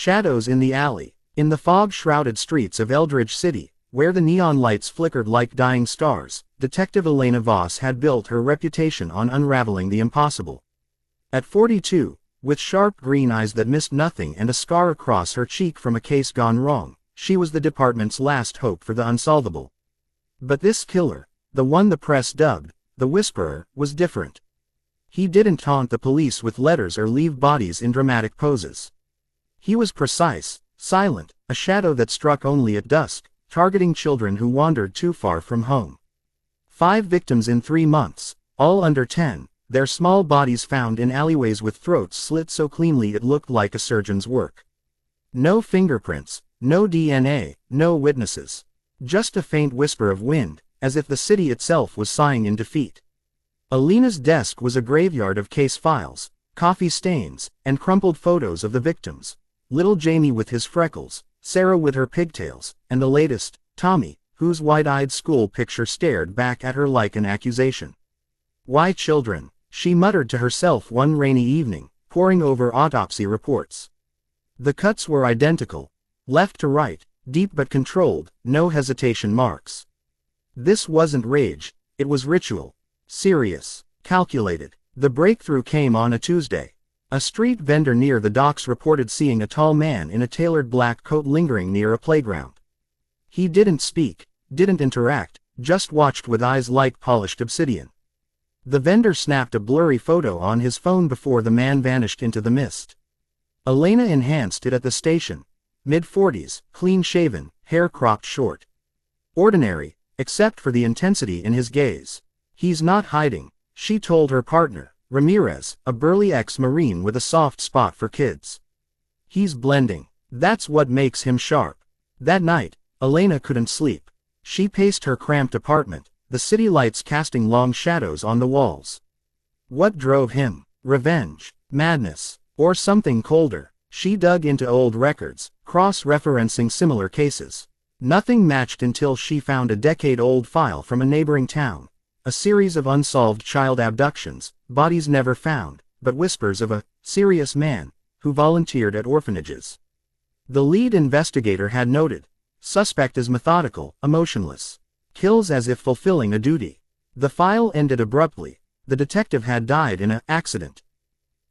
Shadows in the alley. In the fog-shrouded streets of Eldridge City, where the neon lights flickered like dying stars, Detective Elena Voss had built her reputation on unraveling the impossible. At 42, with sharp green eyes that missed nothing and a scar across her cheek from a case gone wrong, she was the department's last hope for the unsolvable. But this killer, the one the press dubbed the Whisperer, was different. He didn't taunt the police with letters or leave bodies in dramatic poses. He was precise, silent, a shadow that struck only at dusk, targeting children who wandered too far from home. 5 victims in 3 months, all under 10, their small bodies found in alleyways with throats slit so cleanly it looked like a surgeon's work. No fingerprints, no DNA, no witnesses. Just a faint whisper of wind, as if the city itself was sighing in defeat. Elena's desk was a graveyard of case files, coffee stains, and crumpled photos of the victims. Little Jamie with his freckles, Sarah with her pigtails, and the latest, Tommy, whose wide-eyed school picture stared back at her like an accusation. Why children? She muttered to herself one rainy evening, poring over autopsy reports. The cuts were identical, left to right, deep but controlled, no hesitation marks. This wasn't rage, it was ritual. Serious, calculated. The breakthrough came on a Tuesday. A street vendor near the docks reported seeing a tall man in a tailored black coat lingering near a playground. He didn't speak, didn't interact, just watched with eyes like polished obsidian. The vendor snapped a blurry photo on his phone before the man vanished into the mist. Elena enhanced it at the station. Mid-40s, clean-shaven, hair cropped short. Ordinary, except for the intensity in his gaze. He's not hiding, she told her partner, Ramirez, a burly ex-Marine with a soft spot for kids. He's blending. That's what makes him sharp. That night, Elena couldn't sleep. She paced her cramped apartment, the city lights casting long shadows on the walls. What drove him? Revenge, madness, or something colder? She dug into old records, cross-referencing similar cases. Nothing matched until she found a decade-old file from a neighboring town. A series of unsolved child abductions, bodies never found, but whispers of a serious man who volunteered at orphanages. The lead investigator had noted, suspect is methodical, emotionless. Kills as if fulfilling a duty. The file ended abruptly. The detective had died in an accident.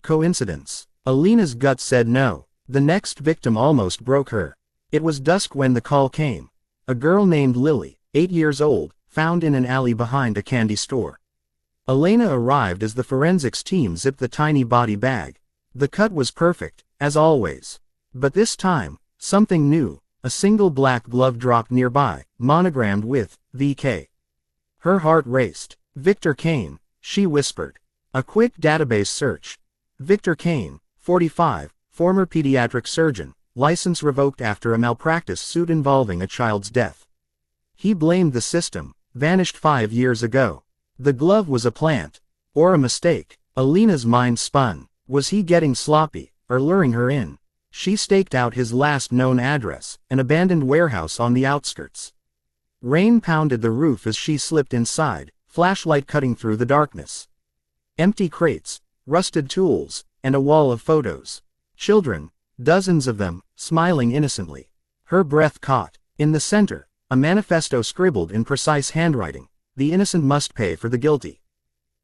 Coincidence? Elena's gut said no. The next victim almost broke her. It was dusk when the call came. A girl named Lily, 8 years old, found in an alley behind a candy store. Elena arrived as the forensics team zipped the tiny body bag. The cut was perfect, as always. But this time, something new. A single black glove dropped nearby, monogrammed with VK. Her heart raced. Victor Kane, she whispered. A quick database search. Victor Kane, 45, former pediatric surgeon, license revoked after a malpractice suit involving a child's death. He blamed the system, vanished 5 years ago. The glove was a plant. Or a mistake. Elena's mind spun. Was he getting sloppy, or luring her in? She staked out his last known address, an abandoned warehouse on the outskirts. Rain pounded the roof as she slipped inside, flashlight cutting through the darkness. Empty crates, rusted tools, and a wall of photos. Children, dozens of them, smiling innocently. Her breath caught. In the center, a manifesto scribbled in precise handwriting. The innocent must pay for the guilty.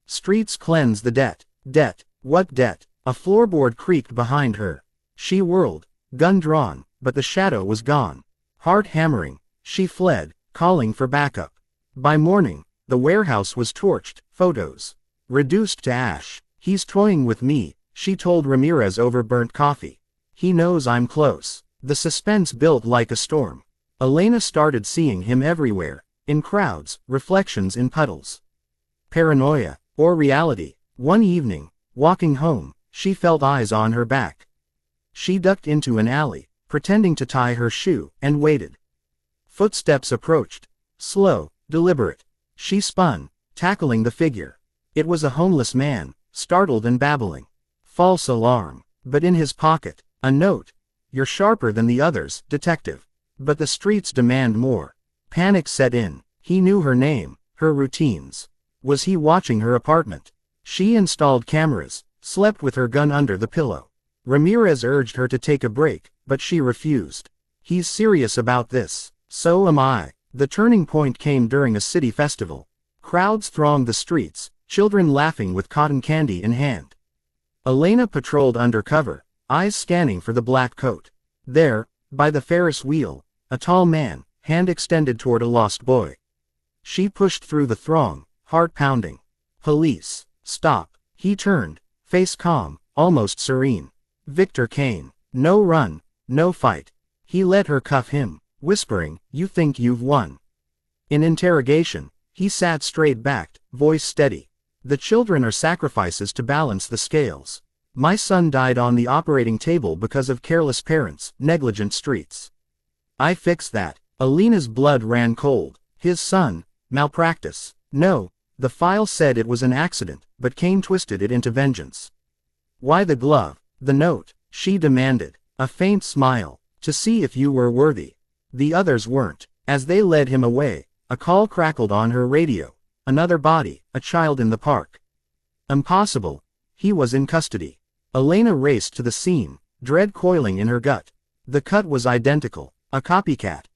Streets cleanse the debt. Debt? What debt? A floorboard creaked behind her. She whirled, gun drawn, but the shadow was gone. Heart hammering, she fled, calling for backup. By morning, the warehouse was torched, photos reduced to ash. He's toying with me, she told Ramirez over burnt coffee. He knows I'm close. The suspense built like a storm. Elena started seeing him everywhere, in crowds, reflections in puddles. Paranoia, or reality. One evening, walking home, she felt eyes on her back. She ducked into an alley, pretending to tie her shoe, and waited. Footsteps approached. Slow, deliberate. She spun, tackling the figure. It was a homeless man, startled and babbling. False alarm. But in his pocket, a note. You're sharper than the others, detective. But the streets demand more. Panic set in. He knew her name, her routines. Was he watching her apartment? She installed cameras, slept with her gun under the pillow. Ramirez urged her to take a break, but she refused. He's serious about this. So am I. The turning point came during a city festival. Crowds thronged the streets, children laughing with cotton candy in hand. Elena patrolled undercover, eyes scanning for the black coat. There, by the Ferris wheel, a tall man, hand extended toward a lost boy. She pushed through the throng, heart pounding. Police, stop. He turned, face calm, almost serene. Victor Kane. No run, no fight. He let her cuff him, whispering, "You think you've won." In interrogation, he sat straight-backed, voice steady. "The children are sacrifices to balance the scales. My son died on the operating table because of careless parents, negligent streets. I fixed that." Elena's blood ran cold. His son, malpractice. No, the file said it was an accident, but Kane twisted it into vengeance. "Why the glove? The note?" she demanded. A faint smile. "To see if you were worthy." The others weren't. As they led him away, a call crackled on her radio. Another body, a child in the park. Impossible. He was in custody. Elena raced to the scene, dread coiling in her gut. The cut was identical, a copycat.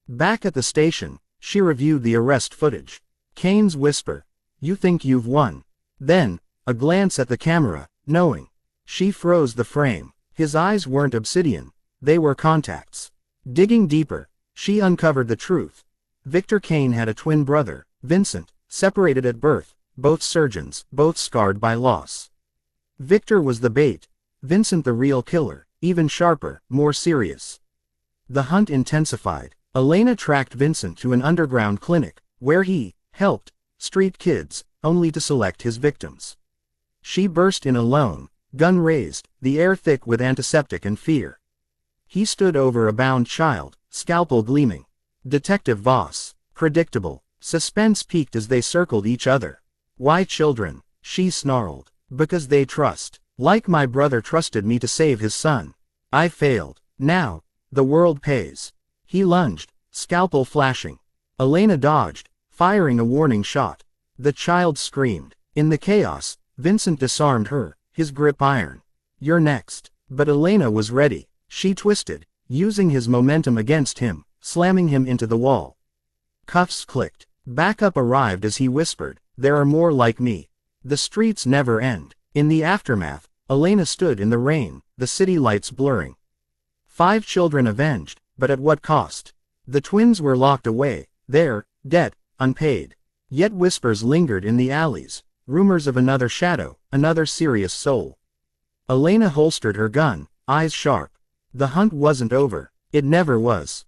Back at the station, she reviewed the arrest footage. Kane's whisper, "You think you've won." Then, a glance at the camera, knowing. She froze the frame. His eyes weren't obsidian, they were contacts. Digging deeper, she uncovered the truth. Victor Kane had a twin brother, Vincent, separated at birth, both surgeons, both scarred by loss. Victor was the bait, Vincent the real killer, even sharper, more serious. The hunt intensified. Elena tracked Vincent to an underground clinic, where he helped street kids, only to select his victims. She burst in alone, gun raised, the air thick with antiseptic and fear. He stood over a bound child, scalpel gleaming. Detective Voss. Predictable. Suspense peaked as they circled each other. "Why children?" she snarled. "Because they trust. Like my brother trusted me to save his son. I failed. Now, the world pays." He lunged, scalpel flashing. Elena dodged, firing a warning shot. The child screamed. In the chaos, Vincent disarmed her, his grip iron. "You're next." But Elena was ready. She twisted, using his momentum against him, slamming him into the wall. Cuffs clicked. Backup arrived as he whispered, "There are more like me." The streets never end. In the aftermath, Elena stood in the rain, the city lights blurring. 5 children avenged, but at what cost? The twins were locked away, their debt unpaid. Yet whispers lingered in the alleys, rumors of another shadow, another serious soul. Elena holstered her gun, eyes sharp. The hunt wasn't over. It never was.